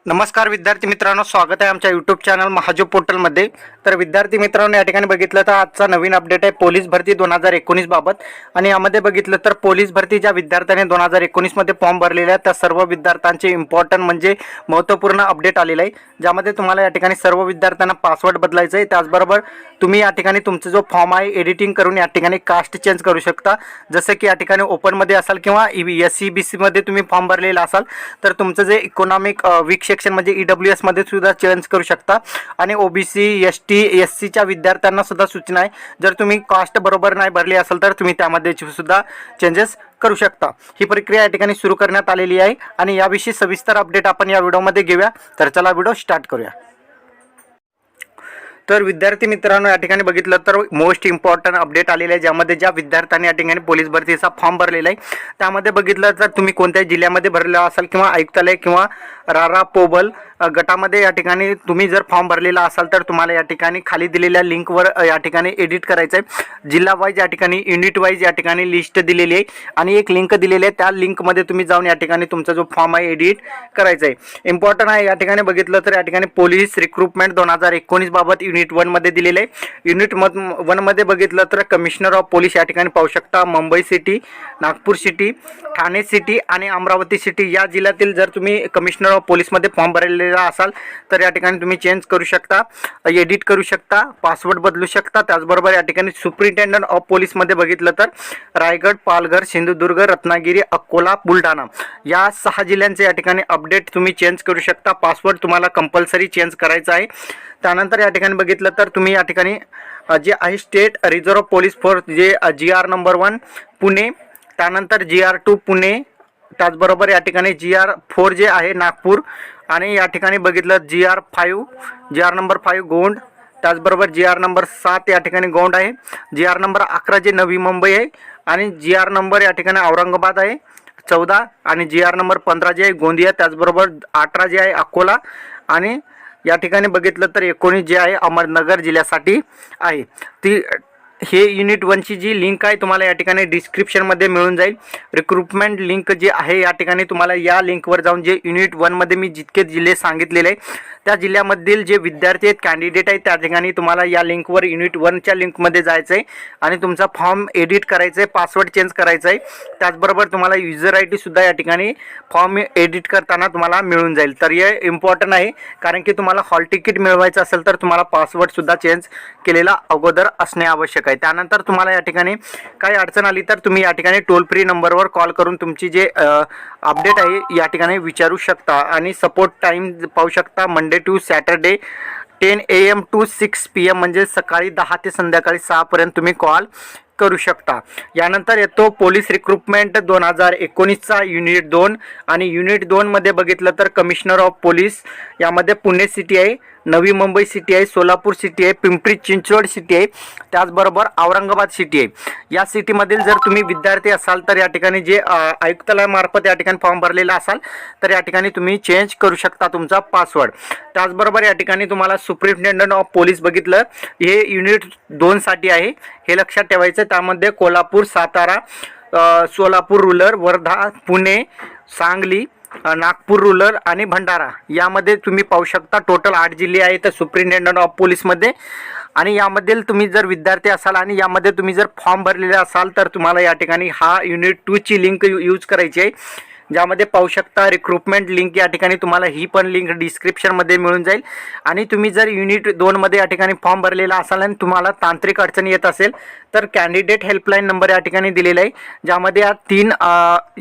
नमस्कार विद्यार्थी मित्रांनो, स्वागत आहे आमच्या यूट्यूब चॅनल महाजोब पोर्टलमध्ये। तर विद्यार्थी मित्रांनो, या ठिकाणी बघितलं तर आजचा नवीन अपडेट आहे पोलीस भरती 2019 बाबत। आणि यामध्ये बघितलं तर पोलीस भरती ज्या विद्यार्थ्यांनी 2019 मध्ये फॉर्म भरलेले आहेत त्या सर्व विद्यार्थ्यांचे इम्पॉर्टंट म्हणजे महत्त्वपूर्ण अपडेट आलेलं आहे, ज्यामध्ये तुम्हाला या ठिकाणी सर्व विद्यार्थ्यांना पासवर्ड बदलायचं आहे। त्याचबरोबर तुम्ही या ठिकाणी तुमचा जो फॉर्म आहे एडिटिंग करून या ठिकाणी कास्ट चेंज करू शकता। जसं की या ठिकाणी ओपनमध्ये असाल किंवा SC BC मध्ये तुम्ही फॉर्म भरलेला असाल तर तुमचं जे इकॉनॉमिक वीक सेक्शन म्हणजे EWS मध्ये सुद्धा चेंज करू शकता। आणि OBC ST SC च्या विद्यार्थ्यांना सुद्धा सूचना आहे, जर तुम्ही कास्ट बरोबर नाही भरली असेल तर तुम्ही त्यामध्ये सुद्धा चेंजेस करू शकता। ही प्रक्रिया या ठिकाणी सुरू करण्यात आलेली आहे आणि याविषयी सविस्तर अपडेट आपण या व्हिडिओमध्ये घेऊया। तर चला व्हिडिओ स्टार्ट करूया। तर विद्यार्थी मित्रांनो, या ठिकाणी बघितलं तर मोस्ट इम्पॉर्टंट अपडेट आलेलं आहे, ज्यामध्ये ज्या विद्यार्थ्यांनी या ठिकाणी पोलीस भरतीचा फॉर्म भरलेला आहे त्यामध्ये बघितलं तर तुम्ही कोणत्याही जिल्ह्यामध्ये भरलेला असाल किंवा आयुक्तालय किंवा रारा पोबल गटामध्ये या ठिकाणी तुम्ही जर फॉर्म भरलेला असाल तर तुम्हाला या ठिकाणी खाली दिलेल्या लिंकवर या ठिकाणी एडिट करायचं आहे। जिल्हा वाईज या ठिकाणी युनिट वाईज या ठिकाणी लिस्ट दिलेली आहे आणि एक लिंक दिलेली आहे, त्या लिंकमध्ये तुम्ही जाऊन या ठिकाणी तुमचा जो फॉर्म आहे एडिट करायचा आहे। इम्पॉर्टंट आहे, या ठिकाणी बघितलं तर या ठिकाणी पोलीस रिक्रुटमेंट 2019 बाबत युनिट 1 मध्ये दिलेले आहे। युनिट 1 मध्ये बघितलं तर कमिशनर ऑफ पोलीस या ठिकाणी पाहू शकता Mumbai city, Nagpur city, Thane city आणि अमरावती सिटी या जिल्ह्यातील जर तुम्ही कमिशनर ऑफ पोलीसमध्ये फॉर्म भरलेला असाल तर या ठिकाणी तुम्ही चेंज करू शकता, एडिट करू शकता, पासवर्ड बदलू शकता। त्याचबरोबर या ठिकाणी सुपरिटेंडंट ऑफ पोलीसमध्ये बघितलं तर रायगड, पालघर, सिंधुदुर्ग, रत्नागिरी, अकोला, बुलढाणा या 6 जिल्ह्यांचे या ठिकाणी अपडेट तुम्ही चेंज करू शकता। पासवर्ड तुम्हाला कंपल्सरी चेंज करायचा आहे। त्यानंतर या ठिकाणी बघितलं तर तुम्ही या ठिकाणी जे आहे स्टेट रिझर्व्ह पोलीस फोर्स जे GR नंबर 1 पुणे, त्यानंतर GR 2 पुणे, त्याचबरोबर या ठिकाणी GR 4 जे आहे नागपूर, आणि या ठिकाणी बघितलं GR नंबर 5 गोंड, त्याचबरोबर GR नंबर 7 या ठिकाणी गोंड आहे, GR नंबर 11 जे नवी मुंबई आहे, आणि GR नंबर या ठिकाणी औरंगाबाद आहे 14, आणि GR नंबर 15 जे आहे गोंदिया, त्याचबरोबर 18 जे आहे अकोला, आणि या ठिकाणी बघितलं तर 19 जे आहे अहमदनगर जिल्ह्यासाठी आहे। ती हे युनिट 1 ची जी लिंक आहे तुम्हाला या ठिकाणी डिस्क्रिप्शनमध्ये मिळून जाईल। रिक्रुटमेंट लिंक जी आहे या ठिकाणी तुम्हाला या लिंकवर जाऊन जे युनिट 1 मध्ये मी जितके जिल्हे सांगितलेले आहे त्या जिल्ह्यामधील जे विद्यार्थी आहेत कॅन्डिडेट आहेत त्या ठिकाणी तुम्हाला या लिंकवर युनिट 1 च्या लिंकमध्ये जायचं आहे आणि तुमचा फॉर्म एडिट करायचा आहे, पासवर्ड चेंज करायचा आहे। त्याचबरोबर तुम्हाला युजर ID सुद्धा या ठिकाणी फॉर्म एडिट करताना तुम्हाला मिळून जाईल। तर हे इम्पॉर्टंट आहे, कारण की तुम्हाला हॉल तिकीट मिळवायचं असेल तर तुम्हाला पासवर्ड सुद्धा चेंज केलेला अगोदर असणे आवश्यक आहे। त्यानंतर तुम्हाला या ठिकाणी काही अडचण आली तर तुम्ही या ठिकाणी टोल फ्री नंबरवर कॉल करून तुमची जे अपडेट आहे या ठिकाणी विचारू शकता। आणि सपोर्ट टाइम पाहू शकता Monday to Saturday 10 AM to 6 PM म्हणजे सकाळी 10 ते संध्याकाळी 6 पर्यंत तुम्ही कॉल करू शकता। यानंतर येतो पोलीस रिक्रुटमेंट 2019 चा युनिट 2, आणि युनिट 2 मध्ये बघितलं तर कमिशनर ऑफ पोलीस यामध्ये पुणे सिटी आहे, नवी मुंबई सिटी आहे, सोलापूर सिटी आहे, पिंपरी चिंचवड सिटी आहे, त्याचबरोबर औरंगाबाद सिटी आहे। या सिटीमधील जर तुम्ही विद्यार्थी असाल तर या ठिकाणी जे आयुक्तालयामार्फत या ठिकाणी फॉर्म भरलेला असाल तर या ठिकाणी तुम्ही चेंज करू शकता तुमचा पासवर्ड। त्याचबरोबर या ठिकाणी तुम्हाला सुपरिटेंडंट ऑफ पोलीस बघितलं हे युनिट 2 साठी आहे, हे लक्षात ठेवायचं। त्यामध्ये कोल्हापूर, सातारा, सोलापूर रूरल, वर्धा, पुणे, सांगली, नागपूर रूरल आणि भंडारा यामध्ये तुम्ही पाहू शकता टोटल 8 जिल्हे आहेत सुपरिटेंडंट ऑफ पोलीसमध्ये। आणि यामधील तुम्ही जर विद्यार्थी असाल आणि यामध्ये तुम्ही जर फॉर्म भरलेले असाल तर तुम्हाला या ठिकाणी हा युनिट 2 ची लिंक यूज करायची आहे, ज्यामध्ये पाहू शकता रिक्रुटमेंट लिंक या ठिकाणी तुम्हाला ही पण लिंक डिस्क्रिप्शनमध्ये मिळून जाईल। आणि तुम्ही जर युनिट 2 मध्ये या ठिकाणी फॉर्म भरलेला असाल आणि तुम्हाला तांत्रिक अडचणी येत असेल तर कॅन्डिडेट हेल्पलाईन नंबर या ठिकाणी दिलेला आहे, ज्यामध्ये या 3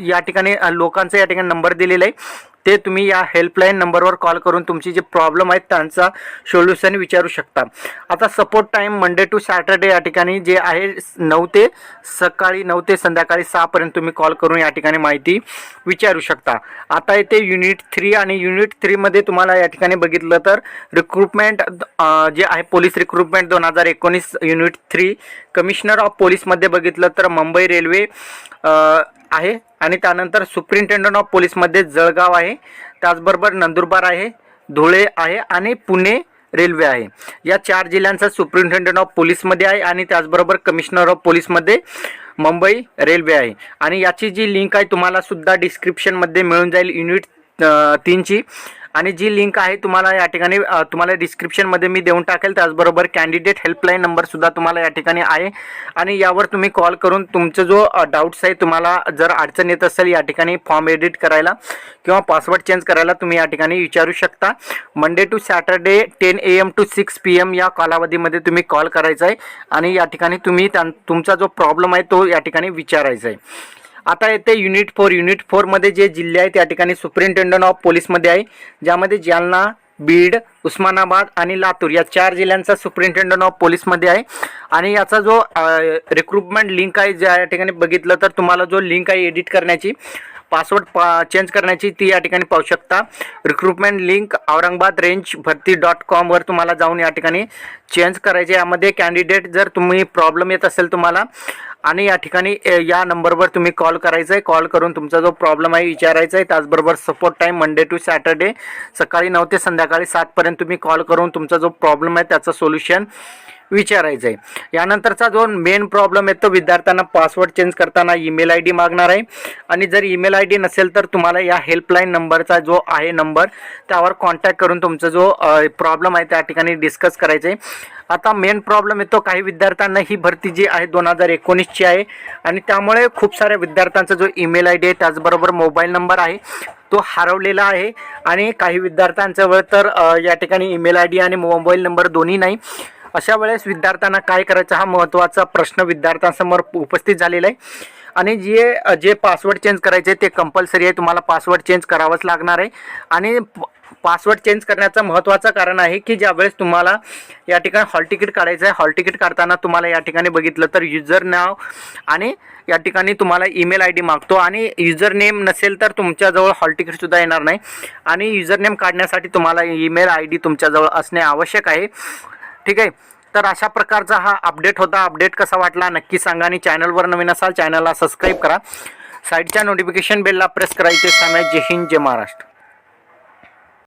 या ठिकाणी लोकांचा या ठिकाणी नंबर दिलेला आहे। ते तुम्ही या हेल्पलाईन नंबरवर कॉल करून तुमची जे प्रॉब्लेम आहेत त्यांचा सोल्युशन विचारू शकता। आता support time Monday to Saturday या ठिकाणी जे आहे 9 ते संध्याकाळी 6 पर्यंत तुम्ही कॉल करून या ठिकाणी माहिती विचारू शकता। आता येते युनिट 3, आणि युनिट 3 मध्ये तुम्हाला या ठिकाणी बघितलं तर रिक्रुटमेंट जे आहे police recruitment 2019 unit 3 commissioner of पोलीसमध्ये बघितलं तर मुंबई रेल्वे आहे, आणि त्यानंतर सुपरिटेंडंट ऑफ पोलीसमध्ये जळगाव आहे, त्याचबरोबर नंदुरबार आहे, धुळे आहे आणि पुणे रेल्वे आहे। या 4 जिल्ह्यांचा सुपरिटेंडंट ऑफ पोलीसमध्ये आहे, आणि त्याचबरोबर कमिशनर ऑफ पोलीसमध्ये मुंबई रेल्वे आहे। आणि याची जी लिंक आहे तुम्हाला सुद्धा डिस्क्रिप्शनमध्ये मिळून जाईल युनिट 3 ची। आणि जी लिंक आहे तुम्हाला या ठिकाणी तुम्हाला डिस्क्रिप्शनमध्ये मी देऊन टाकेल. त्याचबरोबर कॅन्डिडेट हेल्पलाईन नंबरसुद्धा तुम्हाला या ठिकाणी आहे आणि यावर तुम्ही कॉल करून तुमचं जो डाऊट्स आहे, तुम्हाला जर अडचण येत असेल या ठिकाणी फॉर्म एडिट करायला किंवा पासवर्ड चेंज करायला, तुम्ही या ठिकाणी विचारू शकता. Monday to Saturday 10 AM to 6 PM या कालावधीमध्ये तुम्ही कॉल करायचा आहे आणि या ठिकाणी तुम्ही तुमचा जो प्रॉब्लेम आहे तो या ठिकाणी विचारायचा आहे. आता येते युनिट 4. युनिट 4मध्ये जे जिल्हे आहेत त्या ठिकाणी सुपरिंटेंडंट ऑफ पोलीसमध्ये आहे, ज्यामध्ये जालना, बीड, उस्मानाबाद आणि लातूर या 4 जिल्ह्यांचा सुपरिंटेंडंट ऑफ पोलीसमध्ये आहे. आणि याचा जो रिक्रुटमेंट लिंक आहे, ज्या या ठिकाणी बघितलं तर तुम्हाला जो लिंक आहे एडिट करण्याची, पासवर्ड चेंज करण्याची, ती या ठिकाणी पाहू शकता. रिक्रुटमेंट लिंक औरंगाबाद रेंज भरती.com वर तुम्हाला जाऊन या ठिकाणी चेंज करायचे. यामध्ये कॅन्डिडेट जर तुम्ही प्रॉब्लेम येत असेल तुम्हाला आणि या ठिकाणी या नंबरवर तुम्ही कॉल करायचा आहे. कॉल करून तुमचा जो प्रॉब्लेम आहे विचारायचा आहे. त्याचबरोबर support time Monday to Saturday सकाळी 9 ते संध्याकाळी 7 पर्यंत तुम्ही कॉल करून तुमचा जो प्रॉब्लेम आहे त्याचं सोल्युशन विचारायचं आहे. यानंतरचा जो मेन प्रॉब्लेम आहे तो विद्यार्थ्यांना पासवर्ड चेंज करताना ईमेल ID मागणार आहे आणि जर ईमेल ID नसेल तर तुम्हाला या हेल्पलाईन नंबरचा जो आहे नंबर त्यावर कॉन्टॅक्ट करून तुमचा जो प्रॉब्लेम आहे त्या ठिकाणी डिस्कस करायचं आहे. आता मेन प्रॉब्लेम येतो काही विद्यार्थ्यांना ही भरती जी आहे 2019ची आहे आणि त्यामुळे खूप साऱ्या विद्यार्थ्यांचा जो ईमेल ID आहे त्याचबरोबर मोबाईल नंबर आहे तो हरवलेला आहे आणि काही विद्यार्थ्यांजवळ तर या ठिकाणी ईमेल ID आणि मोबाईल नंबर दोन्ही नाही. अशा वेळेस विद्यार्थ्यांना काय करायचं हा महत्त्वाचा प्रश्न विद्यार्थ्यांसमोर उपस्थित झालेला आहे. आणि जे पासवर्ड चेंज करायचे ते कंपल्सरी आहे, तुम्हाला पासवर्ड चेंज करावंच लागणार आहे. आणि पासवर्ड चेंज करण्याचं महत्त्वाचं कारण आहे की ज्यावेळेस तुम्हाला या ठिकाणी हॉल तिकीट काढायचं आहे, हॉल तिकीट काढताना तुम्हाला या ठिकाणी बघितलं तर युजर नाव आणि या ठिकाणी तुम्हाला ईमेल ID मागतो आणि युजर नेम नसेल तर तुमच्याजवळ हॉल तिकीटसुद्धा येणार नाही. आणि युजर नेम काढण्यासाठी तुम्हाला ईमेल ID तुमच्याजवळ असणे आवश्यक आहे. ठीक आहे, तर अशा प्रकारचा हा अपडेट होता. अपडेट कसा वाटला नक्की सांगा आणि चॅनलवर नवीन असाल चॅनलला सबस्क्राईब करा. साईडच्या नोटिफिकेशन बेलला प्रेस करायचे. जय हिंद, जय महाराष्ट्र.